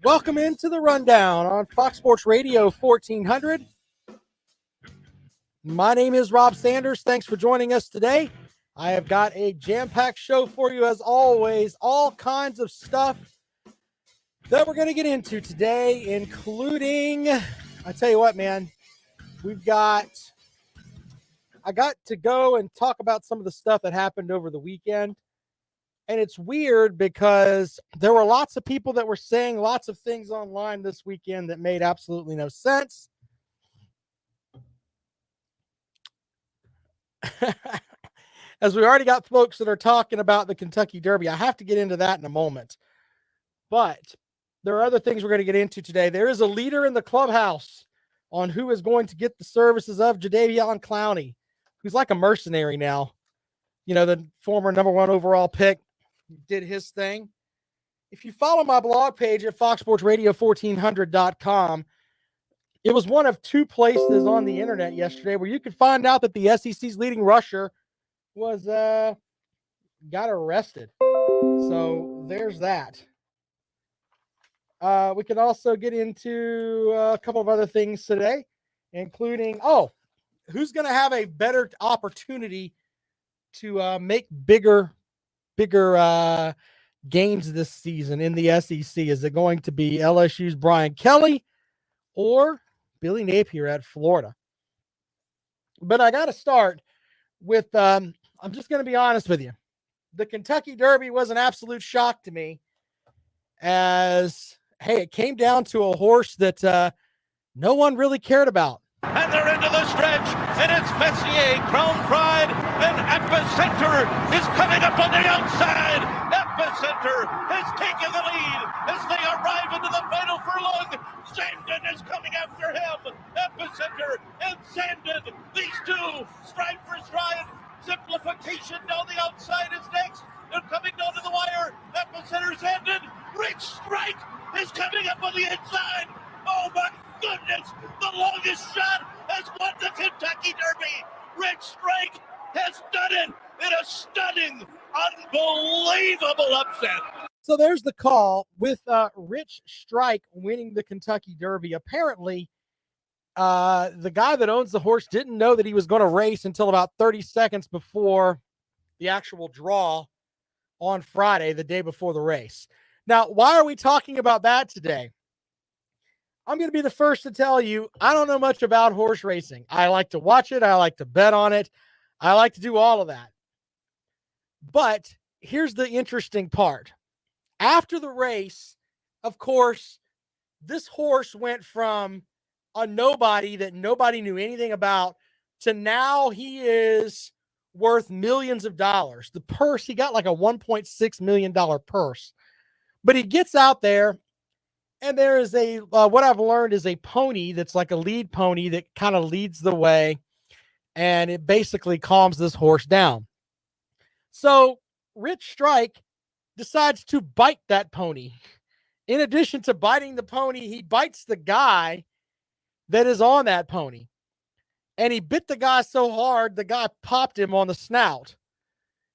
Welcome into the Rundown on Fox Sports Radio 1400. My name is Rob Sanders. Thanks for joining us today. I have got a jam-packed show for you as always. All kinds of stuff that we're going to get into today, including, I tell you what, man, I got to go and talk about some of the stuff that happened over the weekend. And it's weird because there were lots of people that were saying lots of things online this weekend that made absolutely no sense. As we already got folks that are talking about the Kentucky Derby. I have to get into that in a moment. But there are other things we're going to get into today. There is a leader in the clubhouse on who is going to get the services of Jadeveon Clowney, who's like a mercenary now. You know, the former number one overall pick did his thing. If you follow my blog page at foxsportsradio1400.com, it was one of two places on the internet yesterday where you could find out that the SEC's leading rusher was got arrested. So there's that. We can also get into a couple of other things today, including, who's going to have a better opportunity to make bigger games this season in the SEC? Is it going to be LSU's Brian Kelly or Billy Napier at Florida? But I got to start with, I'm just going to be honest with you. The Kentucky Derby was an absolute shock to me as, hey, it came down to a horse that no one really cared about. And they're into the stretch, and it's Messier, Crown Pride, and Epicenter is coming up on the outside. Epicenter is taking the lead as they arrive into the final furlong. Sandin is coming after him. Epicenter and Sandin, these two, stride for stride. Simplification down the outside is next. They're coming down to the wire. Epicenter, Sandin, Rich Strike is coming up on the inside. Oh my goodness, the longest shot has won the Kentucky Derby. Rich Strike has done it in a stunning, unbelievable upset. So there's the call with Rich Strike winning the Kentucky Derby. Apparently, the guy that owns the horse didn't know that he was going to race until about 30 seconds before the actual draw on Friday, the day before the race. Now, why are we talking about that today? I'm going to be the first to tell you, I don't know much about horse racing. I like to watch it. I like to bet on it. I like to do all of that. But here's the interesting part. After the race, of course, this horse went from a nobody that nobody knew anything about to now he is worth millions of dollars. The purse, he got like a $1.6 million purse. But he gets out there, and there is what I've learned is a pony that's like a lead pony that kind of leads the way, and it basically calms this horse down. So Rich Strike decides to bite that pony. In addition to biting the pony, he bites the guy that is on that pony. And he bit the guy so hard, the guy popped him on the snout.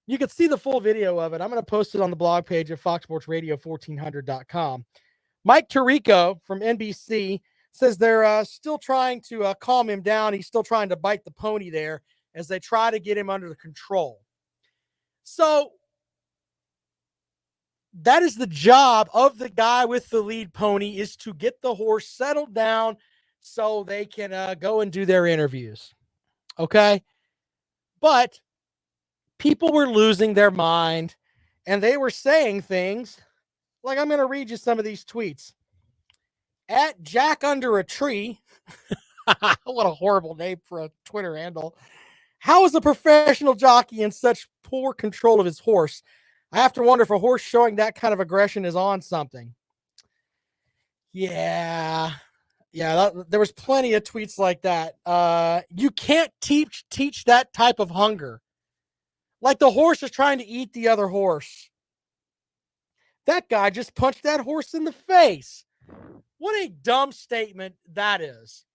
You can see the full video of it. I'm going to post it on the blog page at foxsportsradio1400.com. Mike Tirico from NBC says they're still trying to calm him down. He's still trying to bite the pony there as they try to get him under control. So that is the job of the guy with the lead pony, is to get the horse settled down so they can go and do their interviews. Okay? But people were losing their mind, and they were saying things like, I'm going to read you some of these tweets. At Jack Under a Tree, what a horrible name for a Twitter handle. How is a professional jockey in such poor control of his horse? I have to wonder if a horse showing that kind of aggression is on something. Yeah, there was plenty of tweets like that. You can't teach that type of hunger. Like the horse is trying to eat the other horse. That guy just punched that horse in the face. What a dumb statement that is.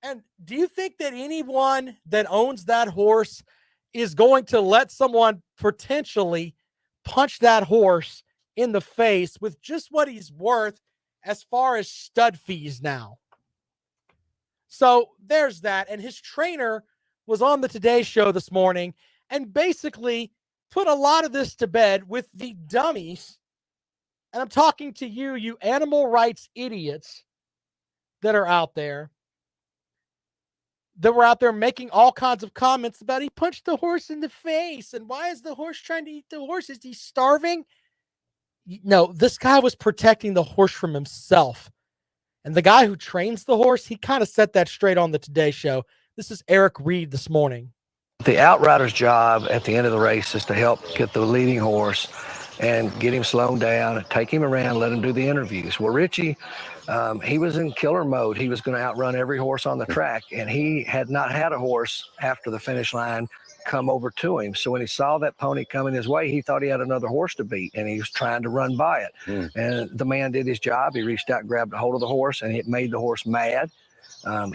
And do you think that anyone that owns that horse is going to let someone potentially punch that horse in the face with just what he's worth as far as stud fees now. So there's that. And his trainer was on the Today Show this morning and basically put a lot of this to bed with the dummies. And I'm talking to you, you animal rights idiots that are out there, that were out there making all kinds of comments about he punched the horse in the face. And why is the horse trying to eat the horse? Is he starving? No, this guy was protecting the horse from himself. And the guy who trains the horse, he kind of set that straight on the Today Show. This is Eric Reed this morning. The outrider's job at the end of the race is to help get the leading horse and get him slowed down, take him around, let him do the interviews. Well, Richie, he was in killer mode. He was going to outrun every horse on the track, and he had not had a horse after the finish line come over to him. So when he saw that pony coming his way, he thought he had another horse to beat, and he was trying to run by it. And the man did his job. He reached out and grabbed a hold of the horse, and it made the horse mad.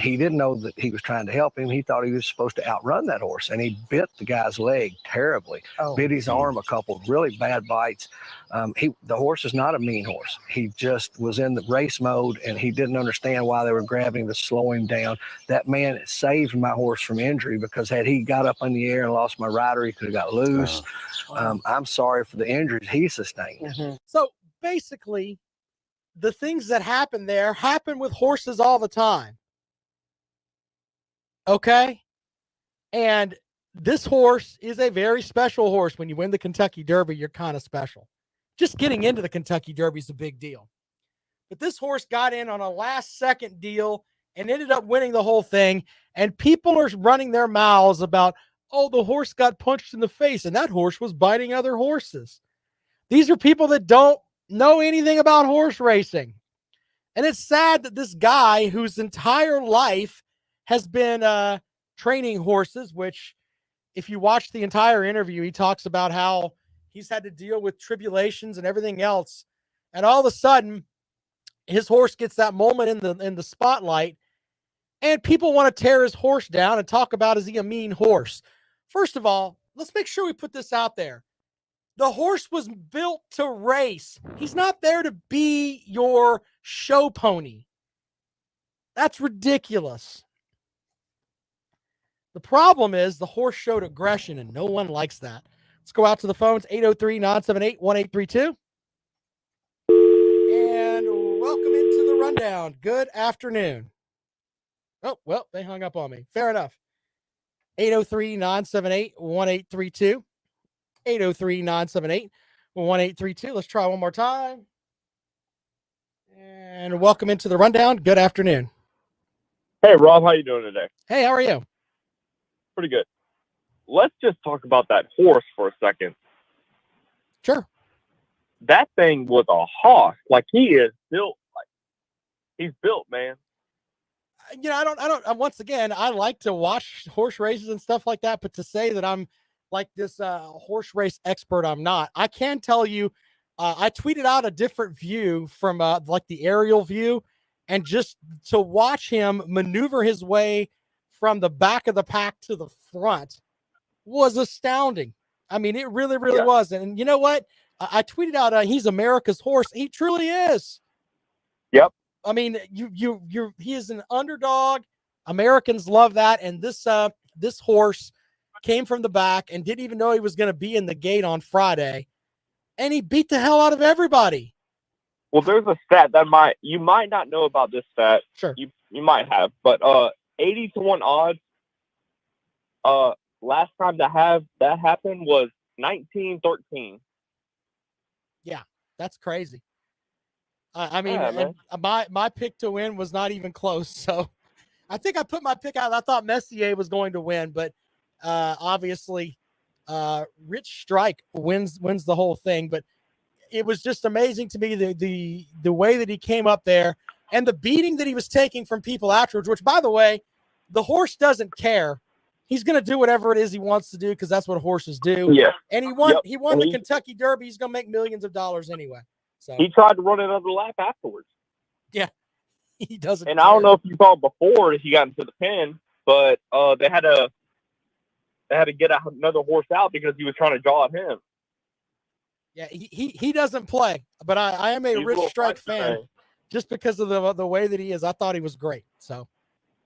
He didn't know that he was trying to help him. He thought he was supposed to outrun that horse, and he bit the guy's leg terribly, bit his arm a couple really bad bites. The horse is not a mean horse. He just was in the race mode, and he didn't understand why they were grabbing him to slow him down. That man saved my horse from injury, because had he got up in the air and lost my rider, he could have got loose. I'm sorry for the injuries he sustained. So basically, the things that happen there happen with horses all the time. Okay? And this horse is a very special horse. When you win the Kentucky Derby, you're kind of special. Just getting into the Kentucky Derby is a big deal. But this horse got in on a last-second deal and ended up winning the whole thing. And people are running their mouths about, oh, the horse got punched in the face, and that horse was biting other horses. These are people that don't know anything about horse racing. And it's sad that this guy, whose entire life has been training horses, which if you watch the entire interview, he talks about how he's had to deal with tribulations and everything else. And all of a sudden, his horse gets that moment in the spotlight, and people want to tear his horse down and talk about, is he a mean horse? First of all, let's make sure we put this out there. The horse was built to race. He's not there to be your show pony. That's ridiculous. The problem is the horse showed aggression, and no one likes that. Let's go out to the phones, 803-978-1832. And welcome into the rundown. Good afternoon. Oh, well, they hung up on me. Fair enough. 803-978-1832. 803-978-1832. Let's try one more time. And welcome into the rundown. Good afternoon. Hey, Rob, how you doing today? Hey, how are you? Pretty good. Let's just talk about that horse for a second. Sure. That thing was a hoss. Like, he is built. Like, he's built, man. You know, I don't, once again, I like to watch horse races and stuff like that, but to say that I'm like this horse race expert, I'm not. I can tell you, I tweeted out a different view from like the aerial view, and just to watch him maneuver his way from the back of the pack to the front was astounding. I mean, it really, really was. And you know what? I tweeted out, he's America's horse. He truly is. Yep. I mean, he is an underdog. Americans love that. And this horse came from the back and didn't even know he was going to be in the gate on Friday. And he beat the hell out of everybody. Well, there's a stat that you might not know about this stat. Sure. You might have, but 80-1 odds. Last time that happened was 1913. Yeah, that's crazy. I mean, yeah, my pick to win was not even close. So I think I put my pick out. I thought Messier was going to win, but obviously Rich Strike wins the whole thing. But it was just amazing to me the way that he came up there and the beating that he was taking from people afterwards, which, by the way, the horse doesn't care. He's going to do whatever it is he wants to do because that's what horses do. Yeah. And he won the Kentucky Derby. He's going to make millions of dollars anyway. So he tried to run another lap afterwards. Yeah. He doesn't And care. I don't know if you saw before he got into the pen, but they had to get another horse out because he was trying to jaw at him. Yeah, he doesn't play, but I am a Rich Strike fan. just because of the way that he is. I thought he was great. So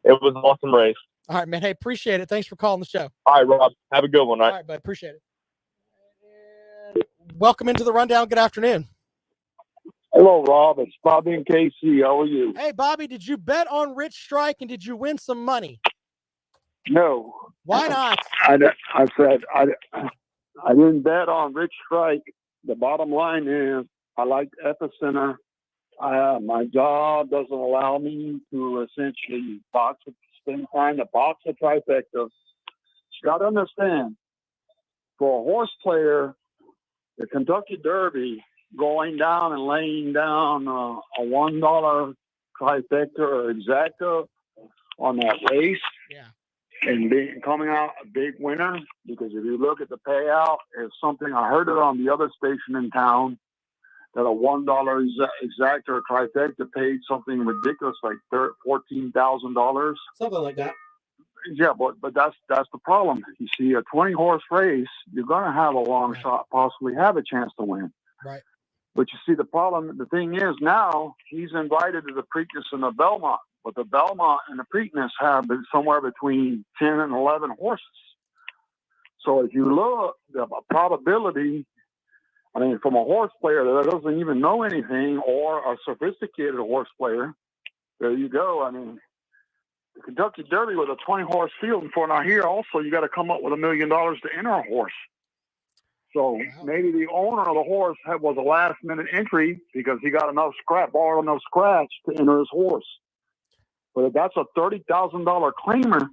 It was an awesome race. all right, man. Hey, appreciate it. Thanks for calling the show. All right, Rob. Have a good one. All All right, bud. Appreciate it. And welcome into the rundown. Good afternoon. Hello, Rob. It's Bobby and KC. How are you? Hey, Bobby, did you bet on Rich Strike and did you win some money? No. Why not? I said I didn't bet on Rich Strike. The bottom line is I like Epicenter. My job doesn't allow me to essentially spend time to box a trifecta. You got to understand, for a horse player, the Kentucky Derby, going down and laying down a $1 trifecta or exacta on that race, and coming out a big winner, because if you look at the payout, it's something I heard it on the other station in town, that a $1 exacta or trifecta paid something ridiculous like $14,000. Something like that. Yeah, but that's the problem. You see, a 20-horse race, you're going to have a long shot, possibly have a chance to win. Right. But you see, the thing is now he's invited to the Preakness and the Belmont. But the Belmont and the Preakness have been somewhere between 10 and 11 horses. So if you look, the probability, I mean, from a horse player that doesn't even know anything or a sophisticated horse player, there you go. I mean, the Kentucky Derby with a 20-horse field. And for now here also, you got to come up with $1 million to enter a horse. So maybe the owner of the horse was a last-minute entry because he got borrowed enough scratch to enter his horse. But if that's a $30,000 claimer,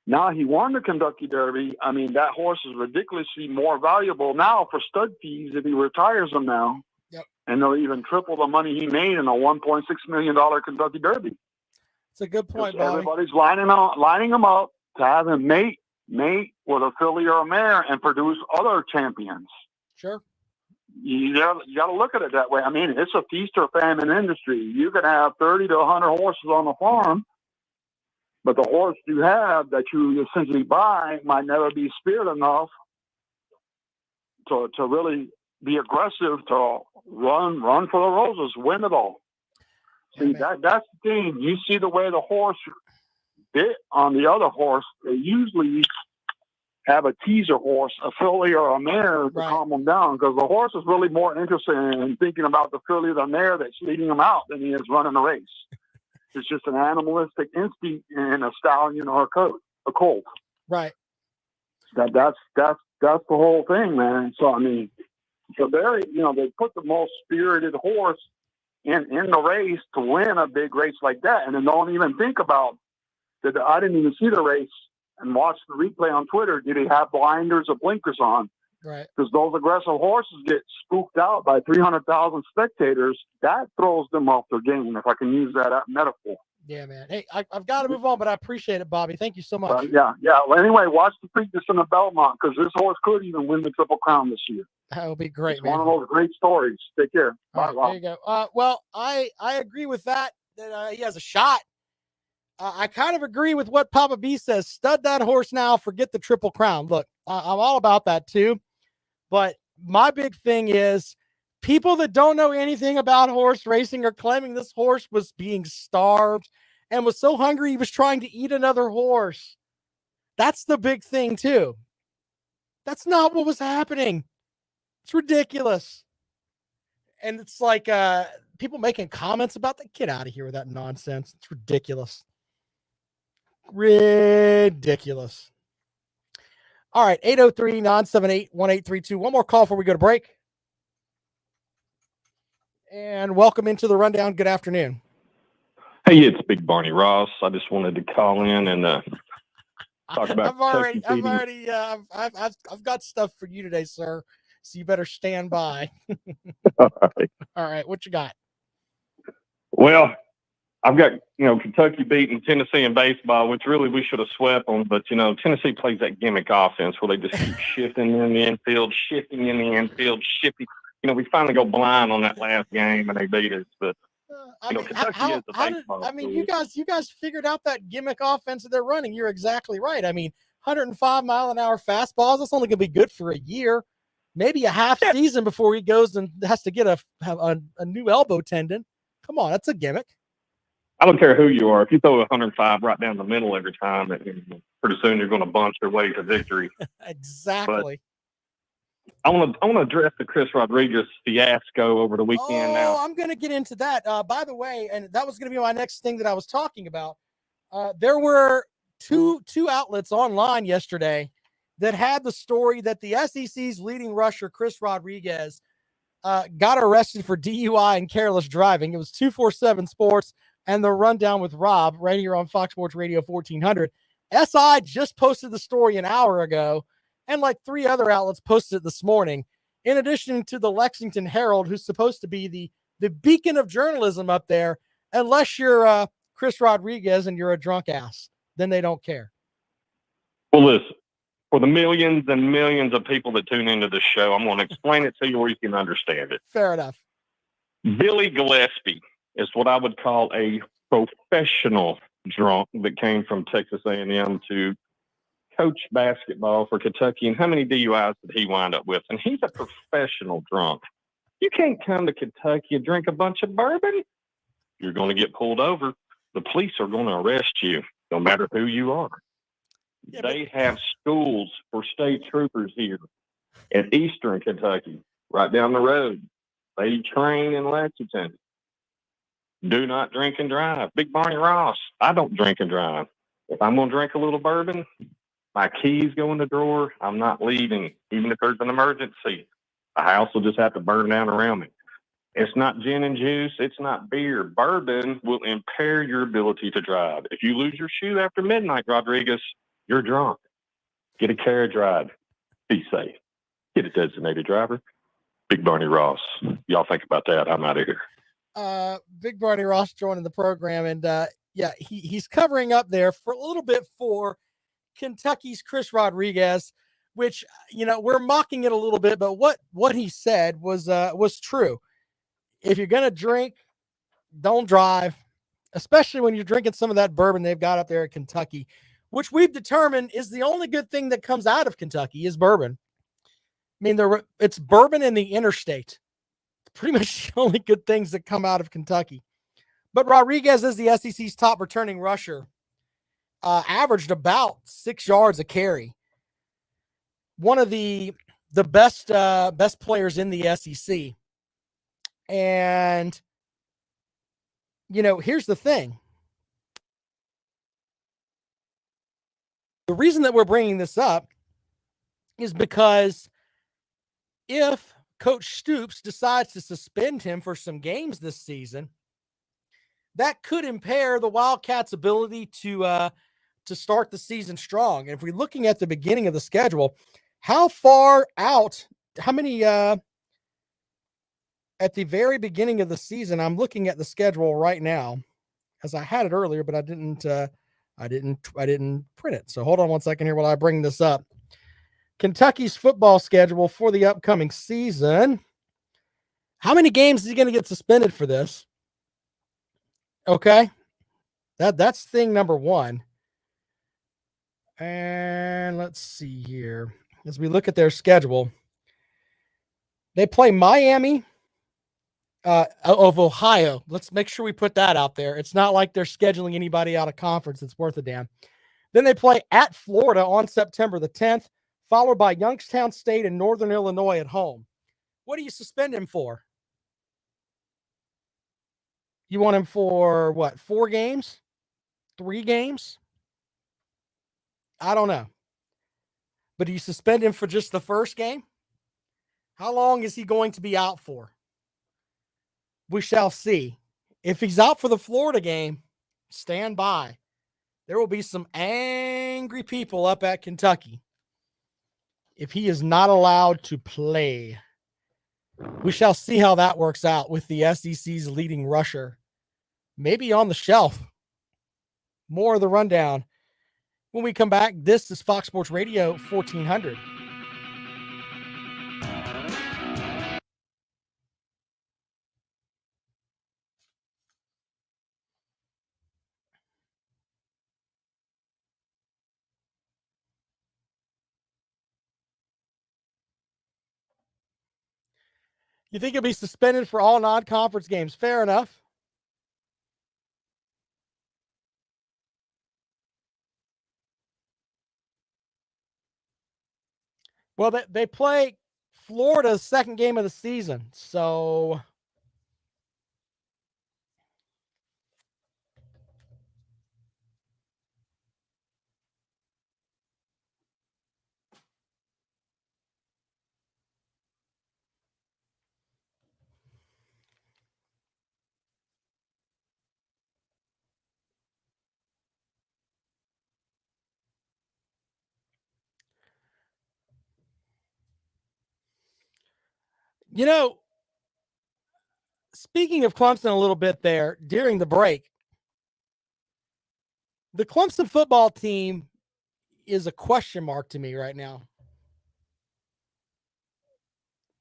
now he won the Kentucky Derby. I mean, that horse is ridiculously more valuable now for stud fees if he retires them now. Yep. And they'll even triple the money he made in a $1.6 million Kentucky Derby. It's a good point, Bobby. Everybody's lining him up to have him mate with a filly or a mare and produce other champions. Sure. You got to look at it that way. I mean, it's a feast or famine industry. You can have 30 to 100 horses on the farm, but the horse you have that you essentially buy might never be spirit enough to really be aggressive, to run for the roses, win it all. See, that's the thing. You see the way the horse bit on the other horse, they usually have a teaser horse, a filly or a mare to calm them down, because the horse is really more interested in thinking about the filly or the mare that's leading him out than he is running the race. It's just an animalistic instinct in a stallion or a colt. Right. That's the whole thing, man. So I mean, they put the most spirited horse in the race to win a big race like that, and then don't even think about that. I didn't even see the race and watch the replay on Twitter. Did he have blinders or blinkers on? Right. Because those aggressive horses get spooked out by 300,000 spectators. That throws them off their game, if I can use that metaphor. Yeah, man. Hey, I've got to move on, but I appreciate it, Bobby. Thank you so much. Yeah. Well, anyway, watch the Preakness and the Belmont, because this horse could even win the Triple Crown this year. That would be great, it's man. one of those great stories. Take care. Bye, Right, there you go. Well, I agree with that he has a shot. I kind of agree with what Papa B says. Stud that horse now, forget the Triple Crown. Look, I'm all about that too. But my big thing is people that don't know anything about horse racing are claiming this horse was being starved and was so hungry he was trying to eat another horse. That's the big thing too. That's not what was happening. It's ridiculous. And it's like people making comments about that. Get out of here with that nonsense. It's ridiculous. Ridiculous. All right, 803-978-1832. One more call before we go to break. And welcome into the rundown. Good afternoon. Hey, it's Big Barney Ross. I just wanted to call in and talk about. I've got stuff for you today, sir. So you better stand by. All right. All right, what you got? Well, I've got, Kentucky beating Tennessee in baseball, which really we should have swept them. But, Tennessee plays that gimmick offense where they just keep shifting in the infield, shifting. We finally go blind on that last game and they beat us. But, Kentucky is the baseball. You guys figured out that gimmick offense that they're running. You're exactly right. 105-mile-an-hour fastballs, that's only going to be good for a year, maybe a half season before he goes and has to get a new elbow tendon. Come on, that's a gimmick. I don't care who you are. If you throw 105 right down the middle every time, pretty soon you're going to bunch your way to victory. Exactly. I want to address the Chris Rodriguez fiasco over the weekend. Now, I'm going to get into that. By the way, and that was going to be my next thing that I was talking about. There were two outlets online yesterday that had the story that the SEC's leading rusher, Chris Rodriguez, got arrested for DUI and careless driving. It was 247 Sports and the Rundown with Rob right here on Fox Sports Radio 1400. SI just posted the story an hour ago, and like 3 other outlets posted it this morning, in addition to the Lexington Herald, who's supposed to be the beacon of journalism up there, unless you're Chris Rodriguez and you're a drunk ass. Then they don't care. well, listen, for the millions and millions of people that tune into the show, I'm going to explain it to you where you can understand it. Fair enough. Billy Gillespie is what I would call a professional drunk that came from Texas A&M to coach basketball for Kentucky. And how many DUIs did he wind up with? And he's a professional drunk. You can't come to Kentucky and drink a bunch of bourbon. You're going to get pulled over. The police are going to arrest you, no matter who you are. Yeah, they have schools for state troopers here in Eastern Kentucky, right down the road. They train in Lexington. Do not drink and drive. Big Barney Ross, I don't drink and drive. If I'm going to drink a little bourbon, my keys go in the drawer. I'm not leaving, even if there's an emergency. The house will just have to burn down around me. It's not gin and juice. It's not beer. Bourbon will impair your ability to drive. If you lose your shoe after midnight, Rodriguez, you're drunk. Get a carriage ride. Be safe. Get a designated driver. Big Barney Ross. Y'all think about that. I'm out of here. Big Barney Ross joining the program, and he's covering up there for a little bit for Kentucky's Chris Rodriguez, which we're mocking it a little bit, but what he said was true. If you're gonna drink, don't drive, especially when you're drinking some of that bourbon they've got up there at Kentucky, which we've determined is the only good thing that comes out of Kentucky is bourbon. I mean, it's bourbon in the interstate. Pretty much the only good things that come out of Kentucky. But Rodriguez is the SEC's top returning rusher. Averaged about 6 yards a carry. One of the best players in the SEC. And, here's the thing. The reason that we're bringing this up is because if Coach Stoops decides to suspend him for some games this season, that could impair the Wildcats' ability to start the season strong. And if we're looking at the beginning of the schedule, how many at the very beginning of the season, I'm looking at the schedule right now, as I had it earlier, but I didn't print it. So hold on one second here while I bring this up. Kentucky's football schedule for the upcoming season. How many games is he going to get suspended for this? Okay. That's thing number one. And let's see here. As we look at their schedule, they play Miami of Ohio. Let's make sure we put that out there. It's not like they're scheduling anybody out of conference. It's worth a damn. Then they play at Florida on September the 10th, followed by Youngstown State and Northern Illinois at home. What do you suspend him for? You want him for what? 4 games? 3 games? I don't know. But do you suspend him for just the first game? How long is he going to be out for? We shall see. If he's out for the Florida game, stand by. There will be some angry people up at Kentucky if he is not allowed to play. We shall see how that works out with the SEC's leading rusher. Maybe on the shelf. More of the rundown. When we come back, this is Fox Sports Radio 1400. You think he'll be suspended for all non-conference games? Fair enough. Well, they play Florida's second game of the season. So you know, speaking of Clemson a little bit there during the break, the Clemson football team is a question mark to me right now.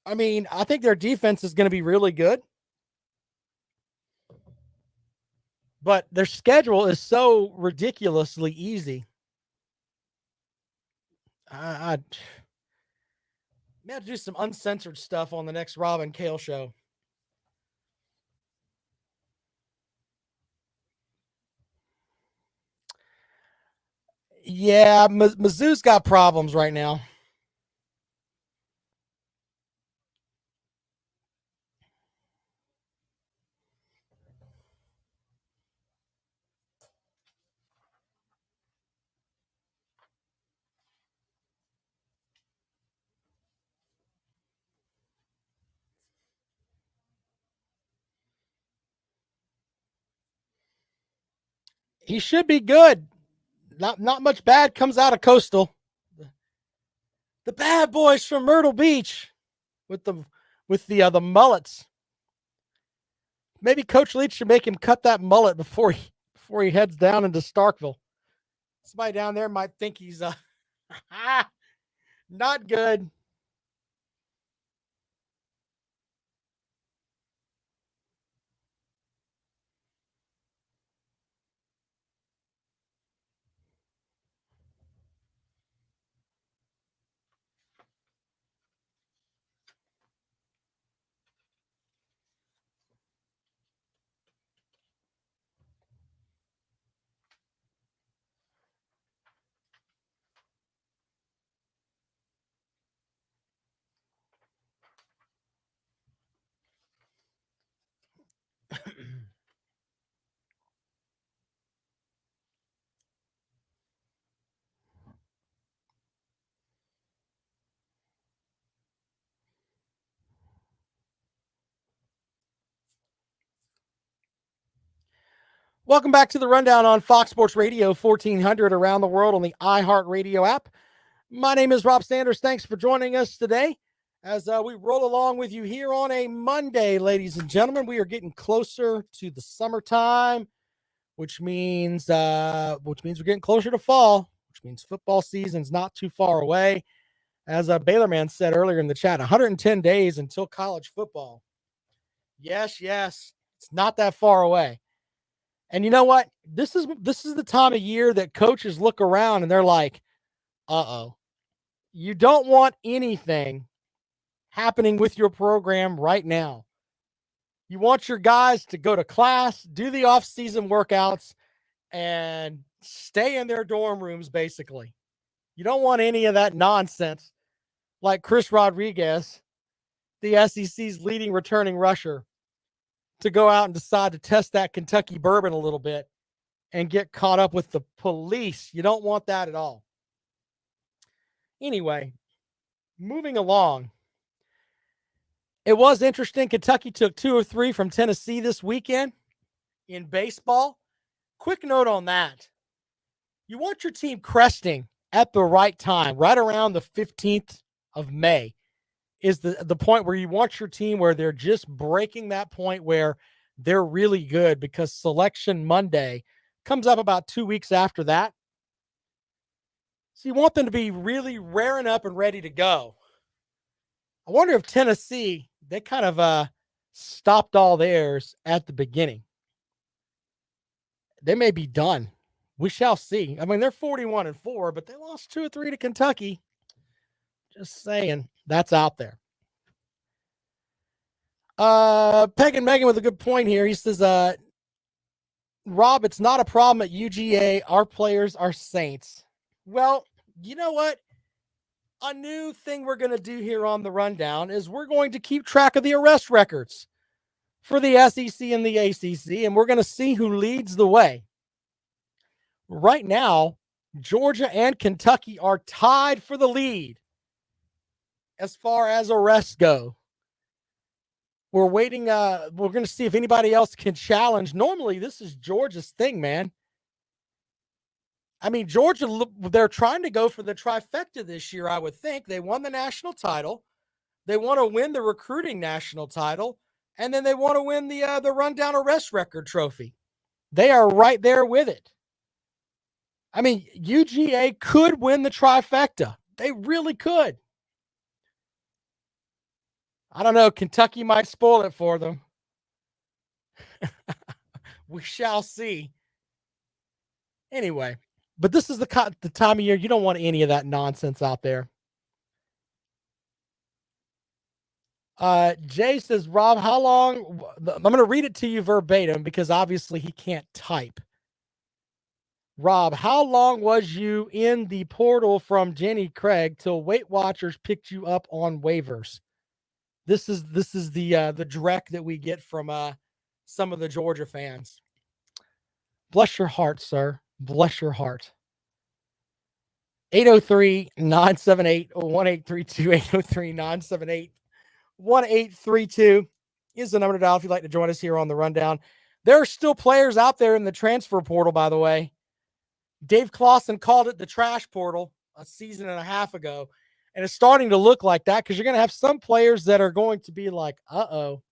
I mean, I think their defense is going to be really good, but their schedule is so ridiculously easy. I may have to do some uncensored stuff on the next Rob and Kale show. Yeah, Mizzou's got problems right now. He should be good. Not much bad comes out of Coastal. The bad boys from Myrtle Beach with the mullets. Maybe Coach Leach should make him cut that mullet before he heads down into Starkville. Somebody down there might think he's not good. Welcome back to the Rundown on Fox Sports Radio 1400 around the world on the iHeartRadio app. My name is Rob Sanders. Thanks for joining us today as we roll along with you here on a Monday, ladies and gentlemen. We are getting closer to the summertime, which means we're getting closer to fall, which means football season's not too far away. As Baylor Man said earlier in the chat, 110 days until college football. Yes, it's not that far away. And you know what? This is the time of year that coaches look around and they're like, uh-oh. You don't want anything happening with your program right now. You want your guys to go to class, do the off-season workouts, and stay in their dorm rooms, basically. You don't want any of that nonsense like Chris Rodriguez, the SEC's leading returning rusher, to go out and decide to test that Kentucky bourbon a little bit and get caught up with the police. You don't want that at all. Anyway, moving along. It was interesting. Kentucky took 2 or 3 from Tennessee this weekend in baseball. Quick note on that. You want your team cresting at the right time, right around the 15th of May is the point where you want your team where they're just breaking that point where they're really good, because Selection Monday comes up about 2 weeks after that. So you want them to be really raring up and ready to go. I wonder if Tennessee, they kind of stopped all theirs at the beginning. They may be done. We shall see. I mean, they're 41-4, but they lost 2 or 3 to Kentucky. Just saying, that's out there. Peg and Megan with a good point here. He says, Rob, it's not a problem at UGA. Our players are saints. Well, you know what? a new thing we're going to do here on the rundown is we're going to keep track of the arrest records for the SEC and the ACC, and we're going to see who leads the way. Right now, Georgia and Kentucky are tied for the lead as far as arrests go. We're waiting. We're going to see if anybody else can challenge. Normally, this is Georgia's thing, man. I mean, Georgia, they're trying to go for the trifecta this year, I would think. They won the national title. They want to win the recruiting national title. And then they want to win the rundown arrest record trophy. They are right there with it. I mean, UGA could win the trifecta. They really could. I don't know. Kentucky might spoil it for them. We shall see. Anyway. But this is the time of year you don't want any of that nonsense out there. Jay says, Rob, how long? I'm going to read it to you verbatim because obviously he can't type. Rob, how long was you in the portal from Jenny Craig till Weight Watchers picked you up on waivers? This is the direct that we get from some of the Georgia fans. Bless your heart, sir. Bless your heart. 803-978-1832, 803-978-1832 is the number to dial if you'd like to join us here on the rundown. There are still players out there in the transfer portal, by the way. Dave Clawson called it the trash portal a season and a half ago, and it's starting to look like that because you're going to have some players that are going to be like, uh-oh.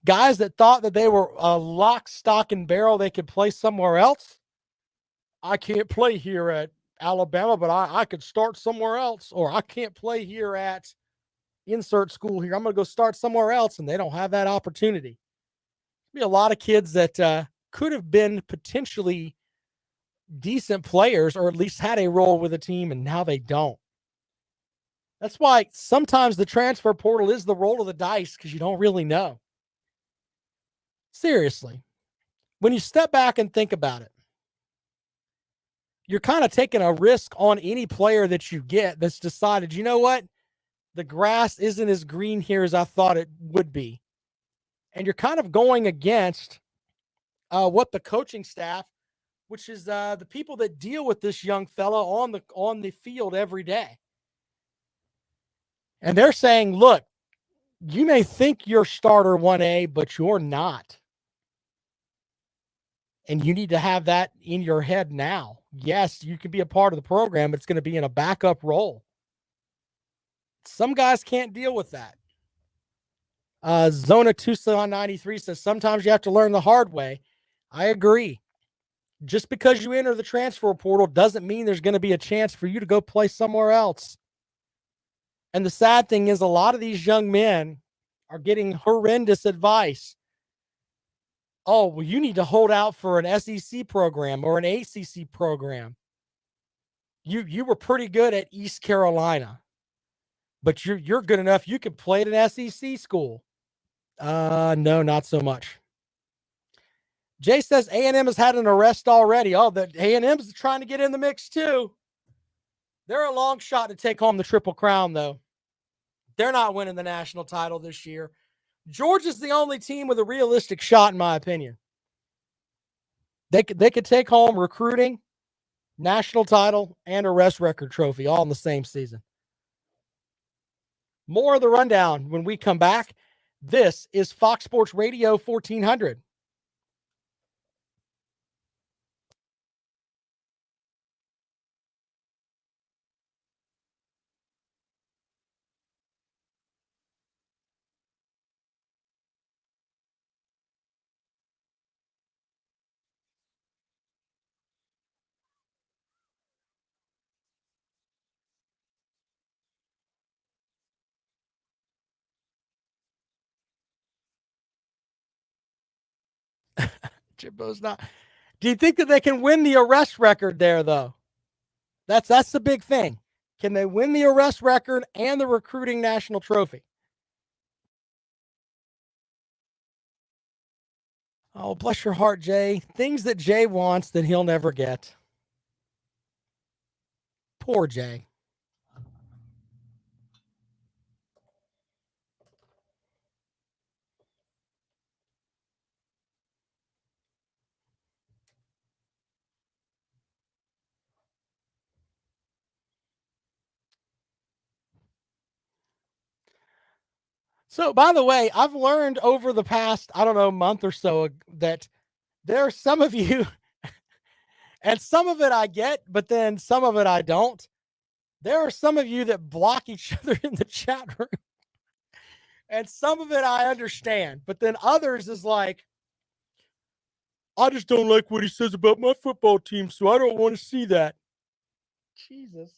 Guys that thought that they were a lock, stock, and barrel, they could play somewhere else. I can't play here at Alabama, but I could start somewhere else, or I can't play here at insert school here. I'm going to go start somewhere else, and they don't have that opportunity. There'll be a lot of kids that could have been potentially decent players, or at least had a role with a team, and now they don't. That's why sometimes the transfer portal is the roll of the dice because you don't really know. Seriously, when you step back and think about it, you're kind of taking a risk on any player that you get that's decided, you know what? The grass isn't as green here as I thought it would be. And you're kind of going against what the coaching staff, which is the people that deal with this young fella on the field every day. And they're saying, look, you may think you're starter 1A, but you're not. And you need to have that in your head now. Yes, you can be a part of the program, but it's going to be in a backup role. Some guys can't deal with that. Zona Tucson 93 says, sometimes you have to learn the hard way. I agree. Just because you enter the transfer portal doesn't mean there's going to be a chance for you to go play somewhere else. And the sad thing is a lot of these young men are getting horrendous advice. Oh, well, you need to hold out for an SEC program or an ACC program. You were pretty good at East Carolina, but you're good enough. You could play at an SEC school. No, not so much. Jay says A&M has had an arrest already. Oh, the A&M's trying to get in the mix too. They're a long shot to take home the Triple Crown, though. They're not winning the national title this year. Georgia's the only team with a realistic shot, in my opinion. They could take home recruiting, national title, and arrest record trophy all in the same season. More of the rundown when we come back. This is Fox Sports Radio 1400. Jimbo's not. Do you think that they can win the arrest record there, though? That's the big thing. Can they win the arrest record and the recruiting national trophy? Oh, bless your heart, Jay. Things that Jay wants that he'll never get. Poor Jay. So, by the way, I've learned over the past, I don't know, month or so that there are some of you, and some of it I get, but then some of it I don't. There are some of you that block each other in the chat room, and some of it I understand, but then others is like, I just don't like what he says about my football team, so I don't want to see that. Jesus.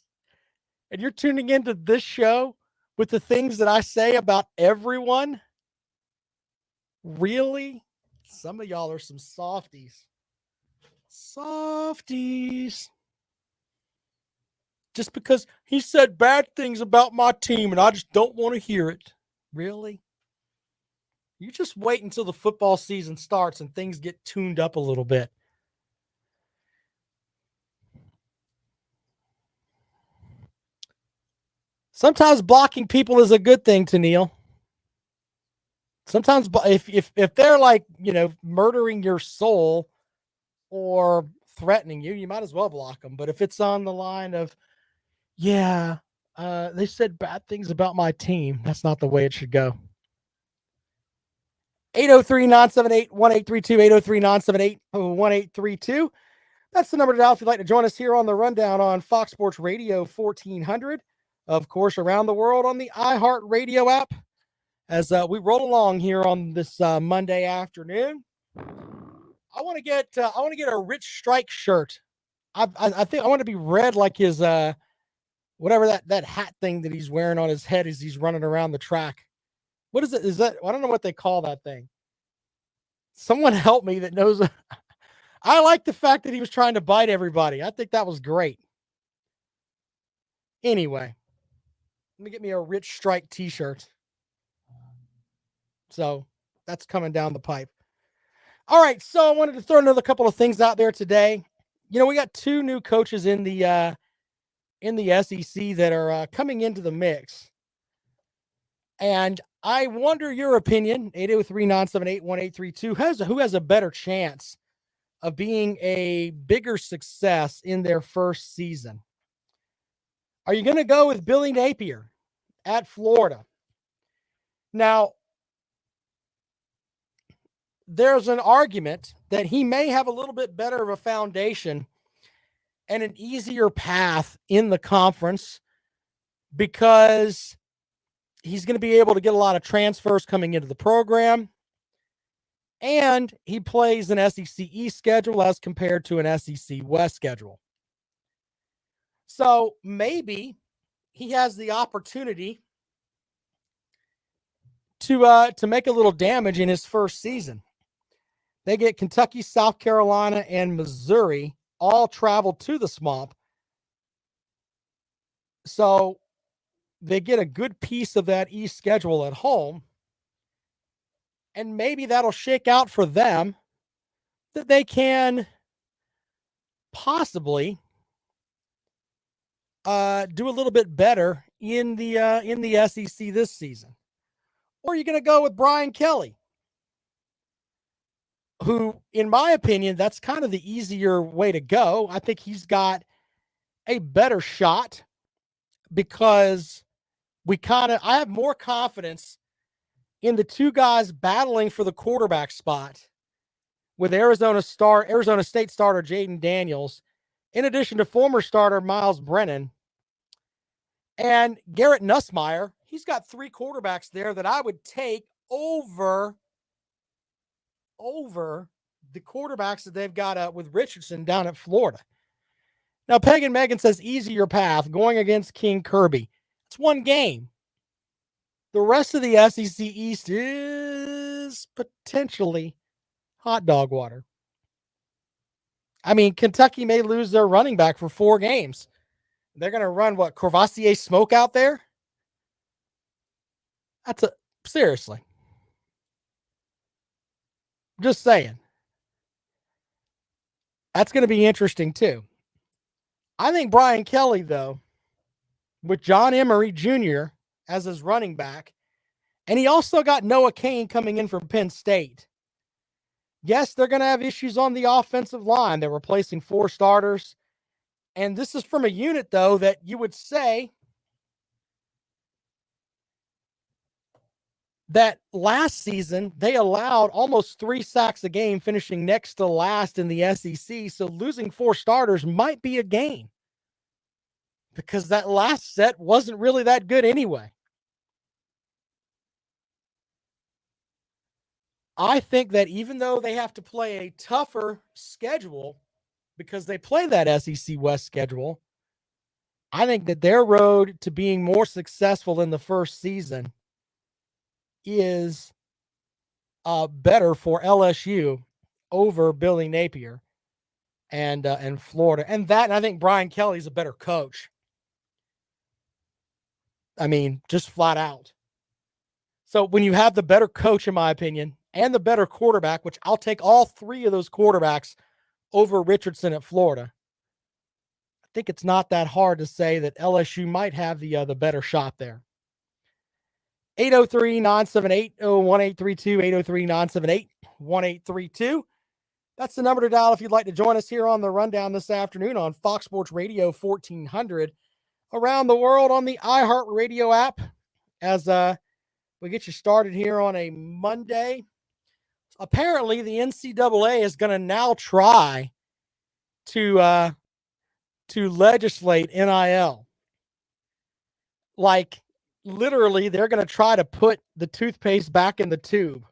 And you're tuning into this show with the things that I say about everyone? Really? Some of y'all are some softies. Softies. Just because he said bad things about my team and I just don't want to hear it. Really? You just wait until the football season starts and things get tuned up a little bit. Sometimes blocking people is a good thing, to Neil. Sometimes if they're like, murdering your soul or threatening you, you might as well block them. But if it's on the line of, they said bad things about my team, that's not the way it should go. 803-978-1832, 803-978-1832. That's the number to dial if you'd like to join us here on the Rundown on Fox Sports Radio 1400. Of course, around the world on the iHeartRadio app. As we roll along here on this Monday afternoon, I want to get a Rich Strike shirt. I think I want to be red like his whatever that hat thing that he's wearing on his head as he's running around the track. What is it? Is that, I don't know what they call that thing. Someone help me that knows. I like the fact that he was trying to bite everybody. I think that was great. Anyway, let me get me a Rich Strike t-shirt. So that's coming down the pipe. All right. So I wanted to throw another couple of things out there today. We got two new coaches in the SEC that are coming into the mix. And I wonder your opinion, 803-978-1832, who has a better chance of being a bigger success in their first season? Are you going to go with Billy Napier at Florida? Now, there's an argument that he may have a little bit better of a foundation and an easier path in the conference because he's going to be able to get a lot of transfers coming into the program. And he plays an SEC East schedule as compared to an SEC West schedule. So maybe he has the opportunity to make a little damage in his first season. They get Kentucky, South Carolina, and Missouri all travel to the Swamp. So they get a good piece of that East schedule at home. And maybe that'll shake out for them that they can possibly do a little bit better in the SEC this season. Or are you going to go with Brian Kelly, who, in my opinion, that's kind of the easier way to go. I think he's got a better shot because I have more confidence in the two guys battling for the quarterback spot with Arizona State starter Jaden Daniels, in addition to former starter Miles Brennan and Garrett Nussmeier. He's got three quarterbacks there that I would take over the quarterbacks that they've got with Richardson down at Florida. Now, Pagan Megan says easier path going against King Kirby. It's one game. The rest of the SEC East is potentially hot dog water. I mean, Kentucky may lose their running back for 4 games. They're going to run Courvoisier smoke out there? Seriously. Just saying. That's going to be interesting too. I think Brian Kelly, though, with John Emery Jr. as his running back, and he also got Noah Cain coming in from Penn State. Yes, they're going to have issues on the offensive line. They're replacing 4 starters. And this is from a unit, though, that you would say that last season they allowed almost 3 sacks a game, finishing next to last in the SEC. So losing 4 starters might be a gain because that last set wasn't really that good anyway. I think that even though they have to play a tougher schedule because they play that SEC West schedule, I think that their road to being more successful in the first season is better for LSU over Billy Napier and Florida. And I think Brian Kelly's a better coach. I mean, just flat out. So when you have the better coach, in my opinion, and the better quarterback, which I'll take all 3 of those quarterbacks over Richardson at Florida, I think it's not that hard to say that LSU might have the better shot there. 803-978-1832, 803-978-1832. That's the number to dial if you'd like to join us here on the Rundown this afternoon on Fox Sports Radio 1400, around the world on the iHeartRadio app, as we get you started here on a Monday. Apparently, the NCAA is going to now try to legislate NIL. Like, literally, they're going to try to put the toothpaste back in the tube.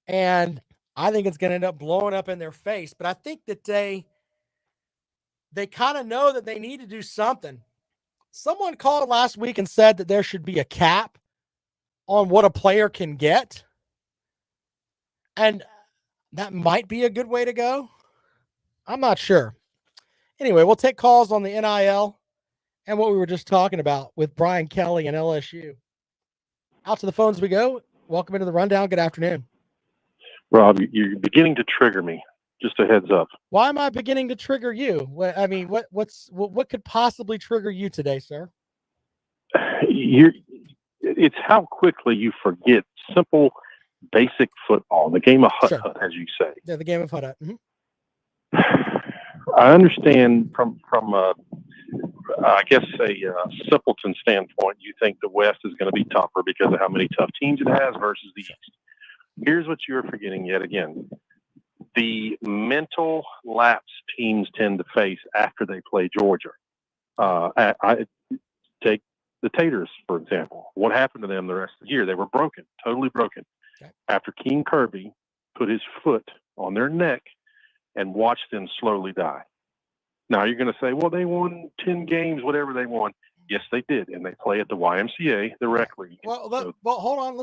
And I think it's going to end up blowing up in their face. But I think that they kind of know that they need to do something. Someone called last week and said that there should be a cap on what a player can get. And that might be a good way to go. I'm not sure. Anyway, we'll take calls on the NIL and what we were just talking about with Brian Kelly and LSU. Out to the phones we go. Welcome into the Rundown. Good afternoon. Rob, you're beginning to trigger me. Just a heads up. Why am I beginning to trigger you? What could possibly trigger you today, sir? It's how quickly you forget simple, basic football, the game of hut-hut, as you say. Yeah, the game of hut-hut. Mm-hmm. I understand from I guess a simpleton standpoint, you think the West is going to be tougher because of how many tough teams it has versus the East. Here's what you're forgetting yet again. The mental lapse teams tend to face after they play Georgia. I take the Taters, for example. What happened to them the rest of the year? They were broken, totally broken. Okay. After King Kirby put his foot on their neck and watched them slowly die. Now you're going to say, well, they won 10 games, whatever they won. Yes, they did, and they play at the YMCA, the rec league. Well, hold on.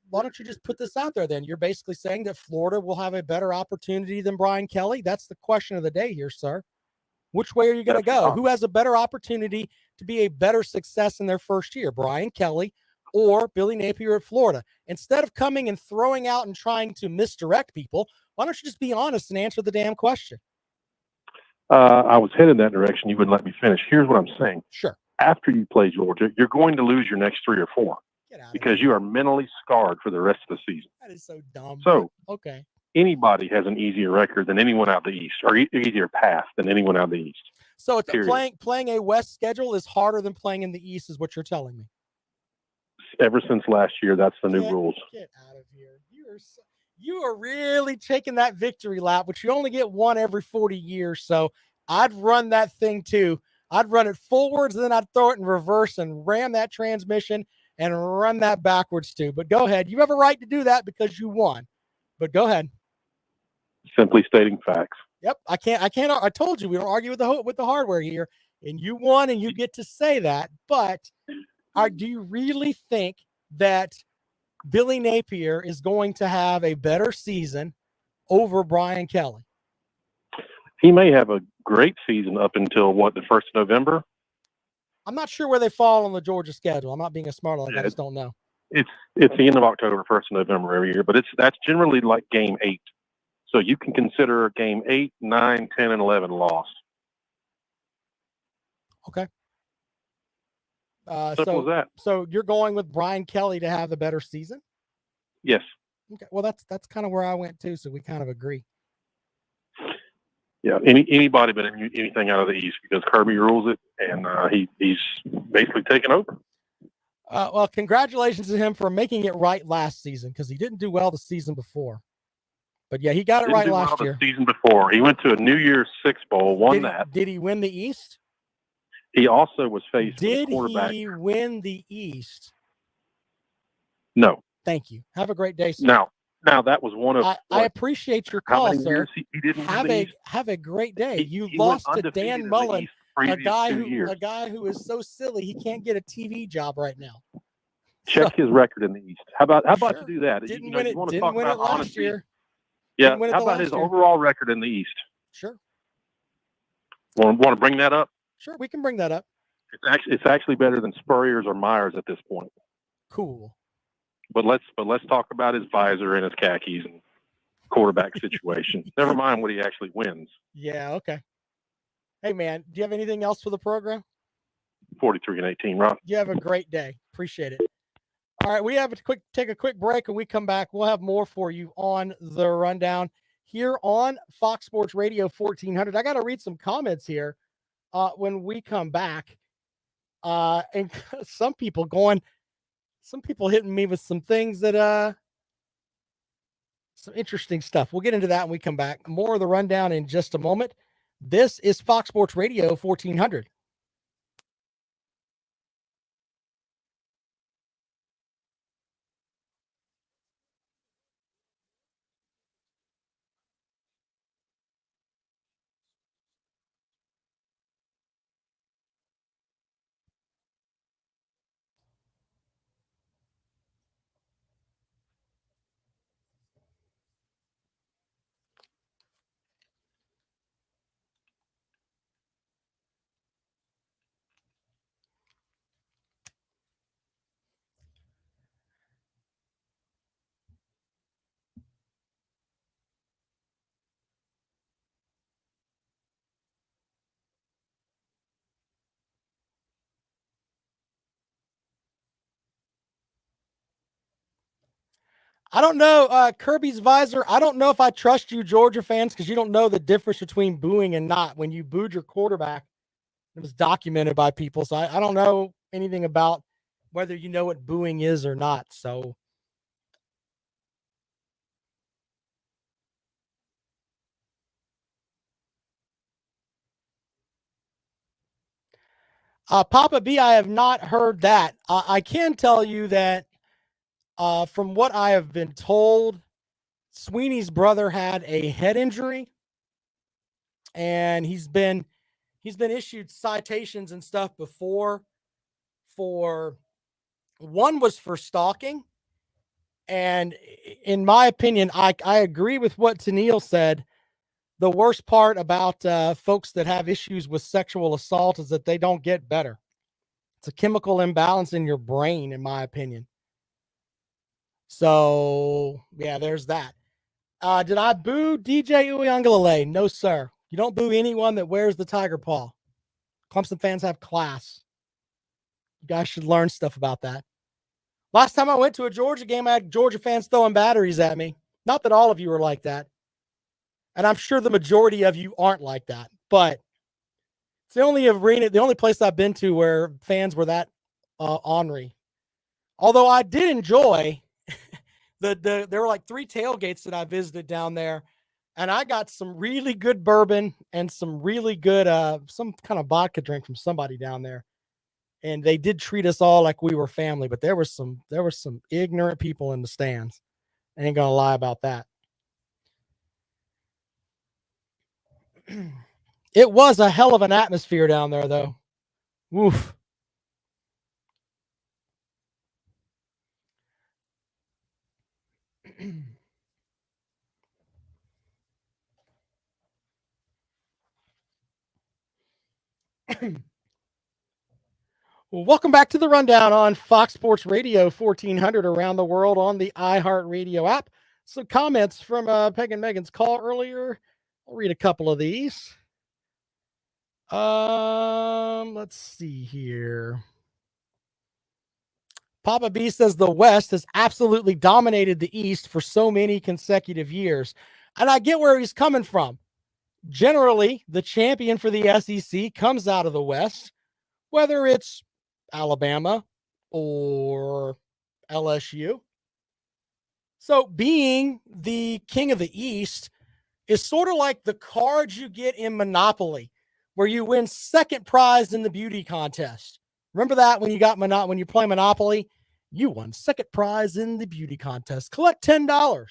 Why don't you just put this out there then? You're basically saying that Florida will have a better opportunity than Brian Kelly? That's the question of the day here, sir. Which way are you going to go? Who has a better opportunity to be a better success in their first year, Brian Kelly or Billy Napier at Florida? Instead of coming and throwing out and trying to misdirect people, why don't you just be honest and answer the damn question? I was headed that direction. You wouldn't let me finish. Here's what I'm saying. Sure. After you play Georgia, you're going to lose your next 3 or 4 because you are mentally scarred for the rest of the season. That is so dumb. So, okay. Anybody has an easier record than anyone out the East, or easier path than anyone out the East. So it's playing a West schedule is harder than playing in the East, is what you're telling me. Ever since last year, that's the new rules. Get out of here. You are really taking that victory lap, which you only get one every 40 years. So I'd run that thing too. I'd run it forwards, and then I'd throw it in reverse and ram that transmission and run that backwards too. But go ahead. You have a right to do that because you won. But go ahead. Simply stating facts. Yep. I can't. I told you we don't argue with the hardware here, and you won, and you get to say that. But do you really think that Billy Napier is going to have a better season over Brian Kelly? He may have a great season up until the 1st of November. I'm not sure where they fall on the Georgia schedule. I'm not being a smart aleck. I just don't know. It's the end of October, 1st of November every year, but that's generally like game 8. So you can consider game 8, 9, 10, and 11 lost. Okay. Simple as that. So you're going with Brian Kelly to have a better season? Yes. Okay. Well, that's kind of where I went too. So we kind of agree. Yeah. Anybody but anything out of the East because Kirby rules it, and he's basically taken over. Well, congratulations to him for making it right last season because he didn't do well the season before. But yeah, he got it Didn't right do last well year. the season before. He went to a New Year's Six Bowl, won that. Did he win the East? He also was faced with a Did quarterback. he win the East? No. Thank you. Have a great day, sir. Now that was one of. I appreciate your how call, many sir. years he didn't win the East? Have a great day. You He lost went to Dan undefeated in the Mullen, East the previous 2 years. a guy who is so silly he can't get a TV job right now. Check his record in the East. How about Sure. you do that? Didn't you win it. want to Didn't talk win about it last honesty? year. Yeah. Didn't win it How the about last his year. overall record in the East? Sure. Want to bring that up? Sure, we can bring that up. It's actually better than Spurrier's or Myers at this point. Cool. But let's talk about his visor and his khakis and quarterback situation. Never mind what he actually wins. Yeah. Okay. Hey, man, do you have anything else for the program? 43-18, Ron. You have a great day. Appreciate it. All right, we have to take a quick break. When we come back, we'll have more for you on the rundown here on Fox Sports Radio 1400. I got to read some comments here when we come back. And some people hitting me with some things that some interesting stuff. We'll get into that when we come back. More of the rundown in just a moment. This is Fox Sports Radio 1400. I don't know, Kirby's visor. I don't know if I trust you, Georgia fans, because you don't know the difference between booing and not. When you booed your quarterback, it was documented by people. So I don't know anything about whether you know what booing is or not. So Papa B, I have not heard that. I can tell you that from what I have been told, Sweeney's brother had a head injury, and he's been issued citations and stuff before. For one was for stalking, and in my opinion, I agree with what Tennille said. The worst part about folks that have issues with sexual assault is that they don't get better. It's a chemical imbalance in your brain, in my opinion. So, yeah, there's that. Did I boo DJ Uiagalelei? No, sir. You don't boo anyone that wears the tiger paw. Clemson fans have class. You guys should learn stuff about that. Last time I went to a Georgia game, I had Georgia fans throwing batteries at me. Not that all of you are like that. And I'm sure the majority of you aren't like that. But it's the only place I've been to where fans were that ornery. Although I did enjoy there were like 3 tailgates that I visited down there, and I got some really good bourbon and some really good some kind of vodka drink from somebody down there. And they did treat us all like we were family, but there were some ignorant people in the stands. I ain't gonna lie about that. It was a hell of an atmosphere down there, though. Woof. Well, welcome back to the rundown on Fox Sports Radio 1400 around the world on the iHeartRadio app. Some comments from Peg and Megan's call earlier. I'll read a couple of these. Let's see here. Papa B says the West has absolutely dominated the East for so many consecutive years. And I get where he's coming from. Generally, the champion for the SEC comes out of the West, whether it's Alabama, or LSU. So being the king of the East is sort of like the cards you get in Monopoly, where you win second prize in the beauty contest. Remember that when you play Monopoly, you won second prize in the beauty contest. Collect $10.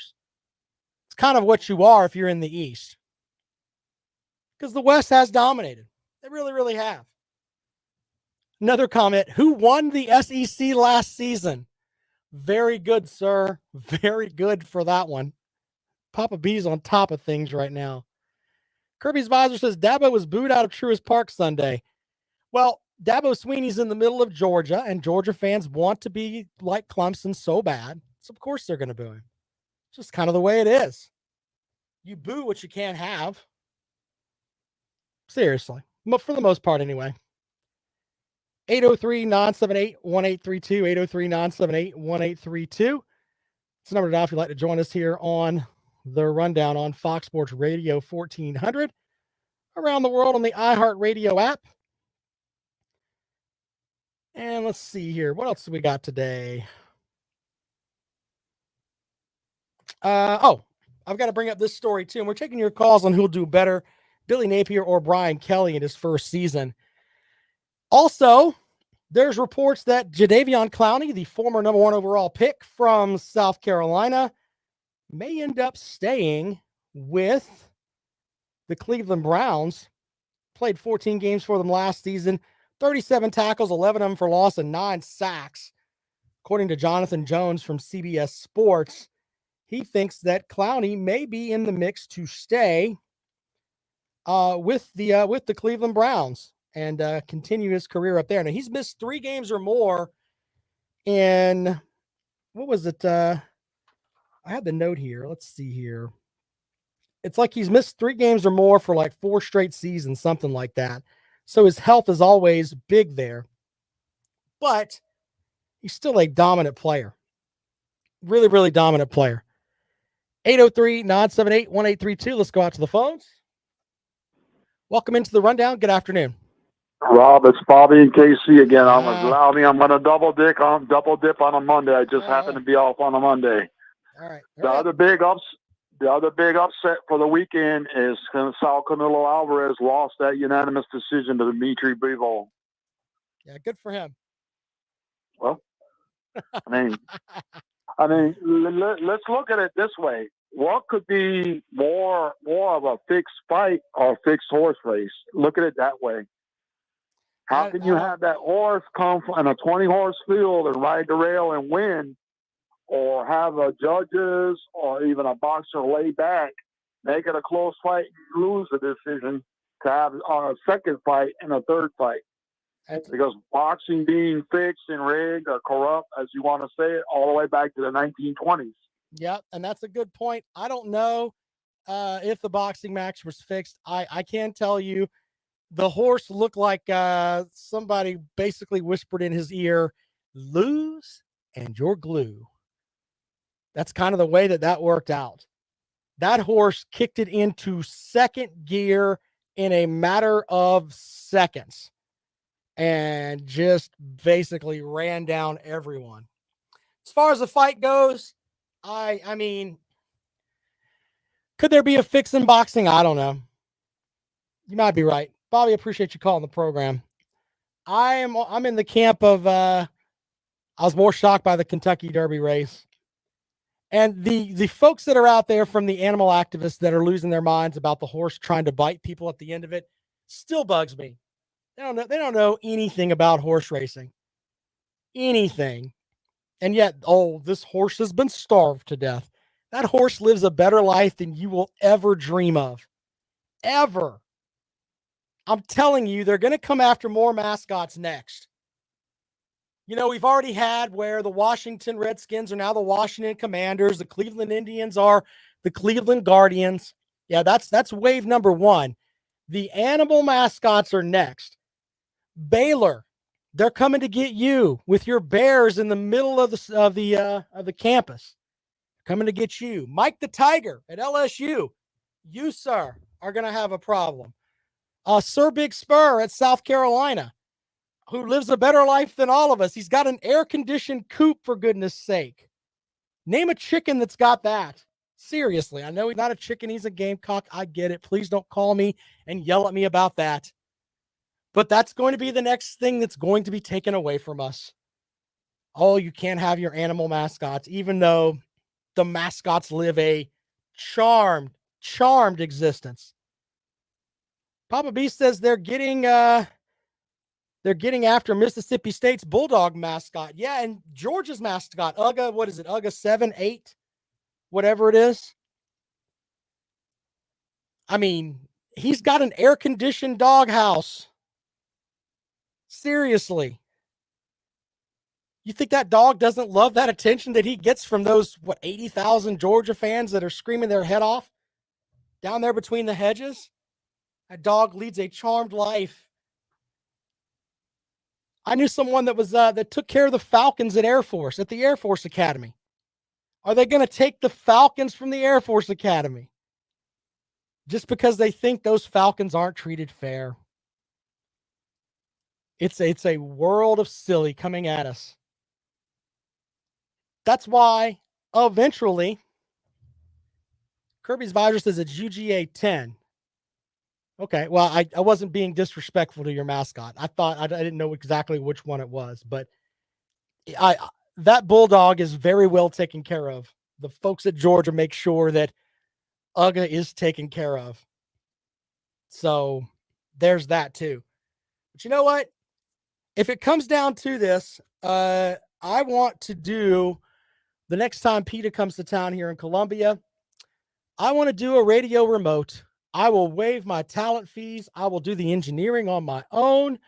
It's kind of what you are if you're in the East, because the West has dominated. They really, really have. Another comment: who won the SEC last season? Very good, sir. Very good for that one. Papa B's on top of things right now. Kirby's Visor says Dabo was booed out of Truist Park Sunday. Well, Dabo Sweeney's in the middle of Georgia, and Georgia fans want to be like Clemson so bad. So, of course, they're going to boo him. It's just kind of the way it is. You boo what you can't have. Seriously. But for the most part, anyway. 803-978-1832. 803-978-1832. It's the number to dial if you'd like to join us here on the Rundown on Fox Sports Radio 1400. Around the world on the iHeartRadio app. And let's see here. What else do we got today? I've got to bring up this story too. And we're taking your calls on who'll do better, Billy Napier or Brian Kelly in his first season. Also, there's reports that Jadeveon Clowney, the former number 1 overall pick from South Carolina, may end up staying with the Cleveland Browns. Played 14 games for them last season, 37 tackles, 11 of them for loss, and 9 sacks. According to Jonathan Jones from CBS Sports, he thinks that Clowney may be in the mix to stay with the Cleveland Browns and continue his career up there. Now, he's missed 3 games or more in, what was it? I had the note here. Let's see here. It's like he's missed 3 games or more for like 4 straight seasons, something like that. So his health is always big there. But he's still a dominant player. Really, really dominant player. 803-978-1832. Let's go out to the phones. Welcome into the Rundown. Good afternoon. Rob, it's Bobby and KC again. I'm going to double dip on a Monday. I just happen to be off on a Monday. All right. The other big upset for the weekend is Saul Canelo Alvarez lost that unanimous decision to Dimitri Bivol. Yeah, good for him. Well, let's look at it this way. What could be more of a fixed fight or a fixed horse race? Look at it that way. How can you have that horse come in a 20-horse field and ride the rail and win, or have a judges or even a boxer lay back, make it a close fight and lose the decision to have a second fight and a third fight? Because boxing being fixed and rigged or corrupt, as you want to say it, all the way back to the 1920s. Yep, and that's a good point. I don't know if the boxing match was fixed. I can tell you the horse looked like somebody basically whispered in his ear, "Lose and you're glue." That's kind of the way that worked out. That horse kicked it into second gear in a matter of seconds and just basically ran down everyone. As far as the fight goes, I mean, could there be a fix in boxing? I don't know. You might be right. Bobby, appreciate you calling the program. I'm in the camp of I was more shocked by the Kentucky Derby race. And the folks that are out there from the animal activists that are losing their minds about the horse trying to bite people at the end of it still bugs me. They don't know anything about horse racing. Anything. And yet, this horse has been starved to death. That horse lives a better life than you will ever dream of. Ever. I'm telling you, they're going to come after more mascots next. You know, we've already had where the Washington Redskins are now the Washington Commanders. The Cleveland Indians are the Cleveland Guardians. Yeah, that's wave number 1. The animal mascots are next. Baylor, they're coming to get you with your bears in the middle of the campus. Coming to get you. Mike the Tiger at LSU. You, sir, are going to have a problem. Sir Big Spur at South Carolina. who lives a better life than all of us. He's got an air-conditioned coop, for goodness sake. Name a chicken that's got that. Seriously, I know he's not a chicken, he's a gamecock. I get it. Please don't call me and yell at me about that. But that's going to be the next thing that's going to be taken away from us. Oh, you can't have your animal mascots, even though the mascots live a charmed existence. Papa B says they're getting after Mississippi State's Bulldog mascot. Yeah, and Georgia's mascot, Ugga, what is it? Ugga 7, 8, whatever it is. I mean, he's got an air-conditioned doghouse. Seriously. You think that dog doesn't love that attention that he gets from those, 80,000 Georgia fans that are screaming their head off down there between the hedges? That dog leads a charmed life. I knew someone that was that took care of the Falcons at the Air Force Academy. Are they going to take the Falcons from the Air Force Academy just because they think those Falcons aren't treated fair? It's a world of silly coming at us. That's why eventually Kirby's Visor says it's UGA 10. Okay, well, I wasn't being disrespectful to your mascot. I didn't know exactly which one it was, but that bulldog is very well taken care of. The folks at Georgia make sure that Ugga is taken care of. So there's that too. But you know what? If it comes down to this, I want to do the next time PETA comes to town here in Columbia, I want to do a radio remote. I will waive my talent fees. I will do the engineering on my own.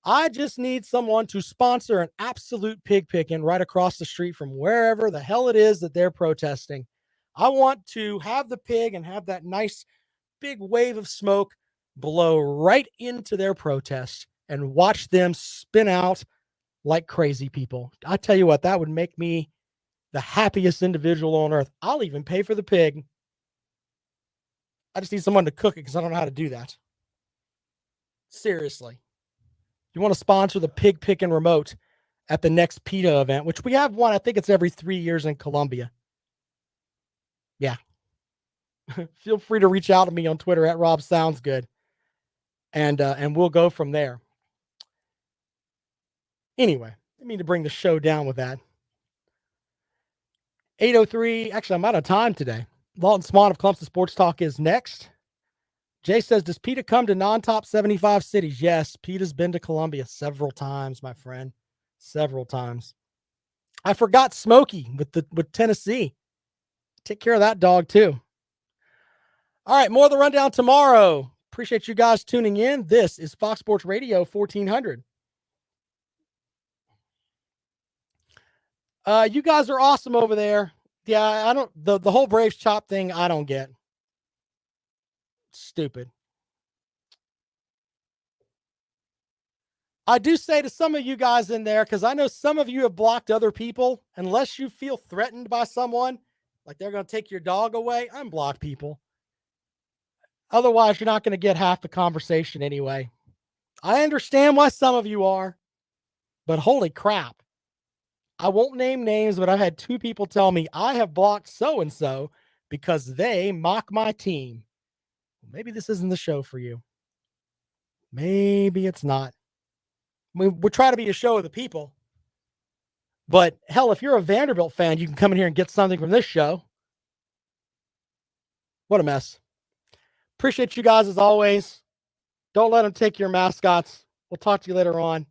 I just need someone to sponsor an absolute pig picking right across the street from wherever the hell it is that they're protesting. I want to have the pig and have that nice big wave of smoke blow right into their protest and watch them spin out like crazy people. I tell you what, that would make me the happiest individual on earth. I'll even pay for the pig. I just need someone to cook it because I don't know how to do that. Seriously. You want to sponsor the pig picking remote at the next PETA event, which we have one, I think it's every 3 years in Columbia. Yeah. Feel free to reach out to me on Twitter at Rob Sounds Good. And we'll go from there. Anyway, I mean to bring the show down with that. 8:03. Actually, I'm out of time today. Lawton Swan of Clemson Sports Talk is next. Jay says, does PETA come to non-top 75 cities? Yes, PETA's been to Columbia several times, my friend. Several times. I forgot Smokey with Tennessee. Take care of that dog, too. All right, more of the rundown tomorrow. Appreciate you guys tuning in. This is Fox Sports Radio 1400. You guys are awesome over there. Yeah, I don't, the whole Braves chop thing, I don't get. Stupid. I do say to some of you guys in there, because I know some of you have blocked other people, unless you feel threatened by someone, like they're going to take your dog away, unblock people. Otherwise, you're not going to get half the conversation anyway. I understand why some of you are, but holy crap. I won't name names, but I've had 2 people tell me I have blocked so-and-so because they mock my team. Maybe this isn't the show for you. Maybe it's not. We're trying to be a show of the people. But hell, if you're a Vanderbilt fan, you can come in here and get something from this show. What a mess. Appreciate you guys as always. Don't let them take your mascots. We'll talk to you later on.